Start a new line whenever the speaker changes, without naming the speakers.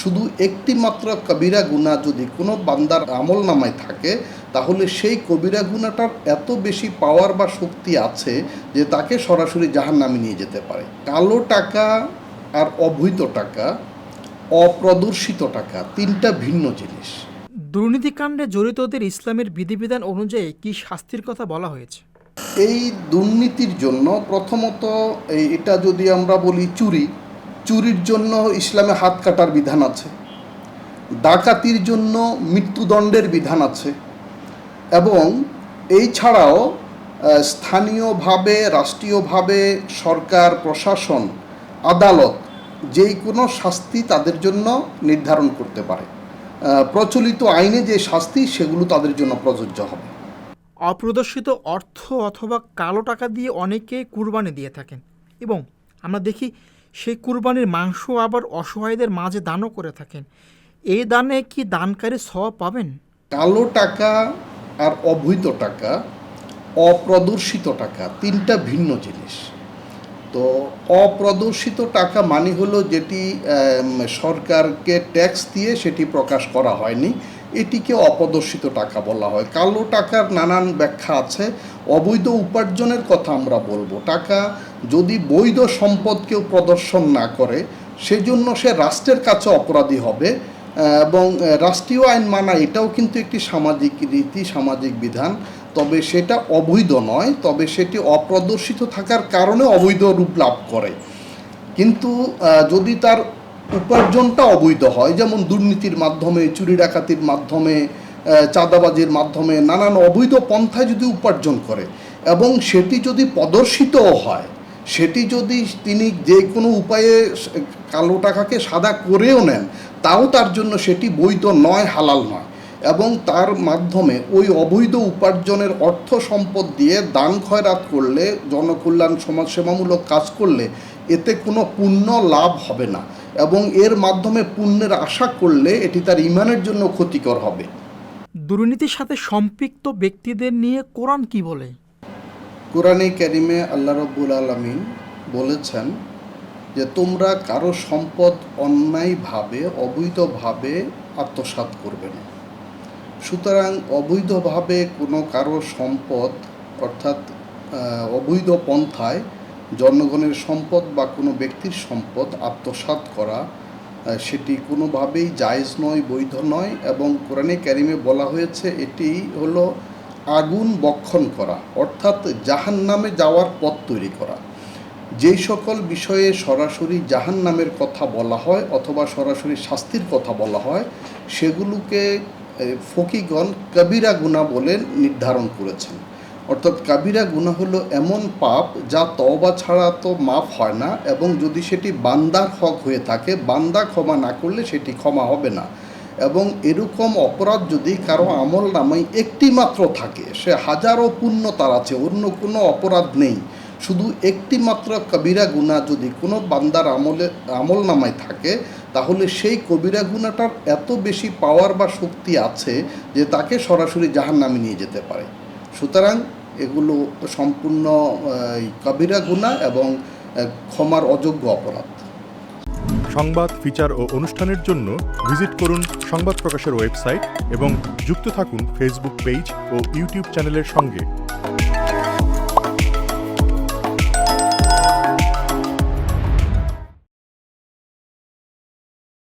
শুধু একটি মাত্র কবিরা গুনাহ যদি কোনো বান্দার আমল নামায় থাকে, তাহলে সেই কবিরা গুনাহটার এত বেশি পাওয়ার বা শক্তি আছে যে তাকে সরাসরি জাহান্নামে নিয়ে যেতে পারে। কালো টাকা আর অবৈধ টাকা, অপ্রদর্শিত টাকা তিনটা ভিন্ন জিনিস।
দুর্নীতিকাণ্ডে জড়িতদের ইসলামের বিধিবিধান অনুযায়ী কি শাস্তির কথা বলা হয়েছে?
এই দুর্নীতির জন্য প্রথমত এটা যদি আমরা বলি চুরির জন্য ইসলামে হাত কাটার বিধান আছে, ডাকাতির জন্য মৃত্যুদণ্ডের বিধান আছে, এবং এই ছাড়াও স্থানীয়ভাবে রাষ্ট্রীয়ভাবে সরকার প্রশাসন আদালত যেই কোনো শাস্তি তাদের জন্য নির্ধারণ করতে পারে। প্রচলিত আইনে যে শাস্তি সেগুলো তাদের জন্য প্রযোজ্য হবে।
অপ্রদর্শিত অর্থ অথবা কালো টাকা দিয়ে অনেকে কুরবানি দিয়ে থাকেন এবং আমরা দেখি সেই কুরবানির মাংস আবার অসহায়দের মাঝে দানও করে থাকেন। এই দানে কি দানকারী সওয়াব পাবেন?
কালো টাকা আর অবৈধ টাকা, অপ্রদর্শিত টাকা তিনটা ভিন্ন জিনিস। তো অপ্রদর্শিত টাকা মানে হলো যেটি সরকারকে ট্যাক্স দিয়ে সেটি প্রকাশ করা হয়নি, এটিকে অপ্রদর্শিত টাকা বলা হয়। কালো টাকার নানান ব্যাখ্যা আছে। অবৈধ উপার্জনের কথা আমরা বলবো। টাকা যদি বৈধ সম্পদ কেউ প্রদর্শন না করে, সেজন্য সে রাষ্ট্রের কাছে অপরাধী হবে, এবং রাষ্ট্রীয় আইন মানা এটাও কিন্তু একটি সামাজিক রীতি, সামাজিক বিধান। তবে সেটা অবৈধ নয়, তবে সেটি অপ্রদর্শিত থাকার কারণে অবৈধ রূপ লাভ করে। কিন্তু যদি তার উপার্জনটা অবৈধ হয়, যেমন দুর্নীতির মাধ্যমে, চুরি ডাকাতির মাধ্যমে, চাঁদাবাজির মাধ্যমে, নানান অবৈধ পন্থায় যদি উপার্জন করে এবং সেটি যদি প্রদর্শিতও হয়, সেটি যদি তিনি যে কোনো উপায়ে কালো টাকাকে সাদা করেও নেন, তাও তার জন্য সেটি বৈধ নয়, হালাল নয়। এবং তার মাধ্যমে ওই অবৈধ উপার্জনের অর্থ সম্পদ দিয়ে দান খয়রাত করলে, জনকল্যাণ সমাজসেবামূলক কাজ করলে এতে কোনো পুণ্য লাভ হবে না, এবং এর মাধ্যমে পুণ্যের আশা করলে এটি তার ঈমানের জন্য ক্ষতিকর হবে।
দুর্নীতির সাথে সম্পৃক্ত ব্যক্তিদের নিয়ে কোরআন কি বলে?
কোরআনে কারিমে আল্লাহ রাব্বুল আলামিন বলেছেন যে তোমরা কারো সম্পদ অন্যায়ভাবে, অবৈধভাবে আত্মসাৎ করবে না। সুতরাং অবৈধভাবে কোনো কারো সম্পদ, অর্থাৎ অবৈধ পন্থায় জনগণের সম্পদ বা কোনো ব্যক্তির সম্পদ আত্মসাৎ করা, সেটি কোনোভাবেই জায়েজ নয়, বৈধ নয়। এবং কোরআনে কারিমে বলা হয়েছে এটি হলো আগুন বক্ষণ করা, অর্থাৎ জাহান্নামে যাওয়ার পথ তৈরি করা। যেই সকল বিষয়ে সরাসরি জাহান্নামের কথা বলা হয় অথবা সরাসরি শাস্তির কথা বলা হয়, সেগুলোকে ফকিগণ কবিরা গুনাহ বলে নির্ধারণ করেছেন। অর্থাৎ কবিরা গুনাহ হলো এমন পাপ যা তওবা ছাড়া তো মাফ হয় না, এবং যদি সেটি বান্দার হক হয়ে থাকে, বান্দা ক্ষমা না করলে সেটি ক্ষমা হবে না। এবং এরকম অপরাধ যদি কারো আমল নামায় একটি মাত্র থাকে, সে হাজারো পুণ্য তার আছে, অন্য কোনো অপরাধ নেই, শুধু একটি মাত্র কবিরা গুনাহ যদি কোনো বান্দার আমল নামায় থাকে, তাহলে সেই কবিরা গুনাহটার এত বেশি পাওয়ার বা শক্তি আছে যে তাকে সরাসরি জাহান্নামে নিয়ে যেতে পারে। সুতরাং এগুলো সম্পূর্ণ কবিরা গুনাহ এবং ক্ষমার অযোগ্য অপরাধ।
সংবাদ, ফিচার ও অনুষ্ঠানের জন্য ভিজিট করুন সংবাদ প্রকাশের ওয়েবসাইট এবং যুক্ত থাকুন ফেসবুক পেজ ও ইউটিউব চ্যানেলের সঙ্গে।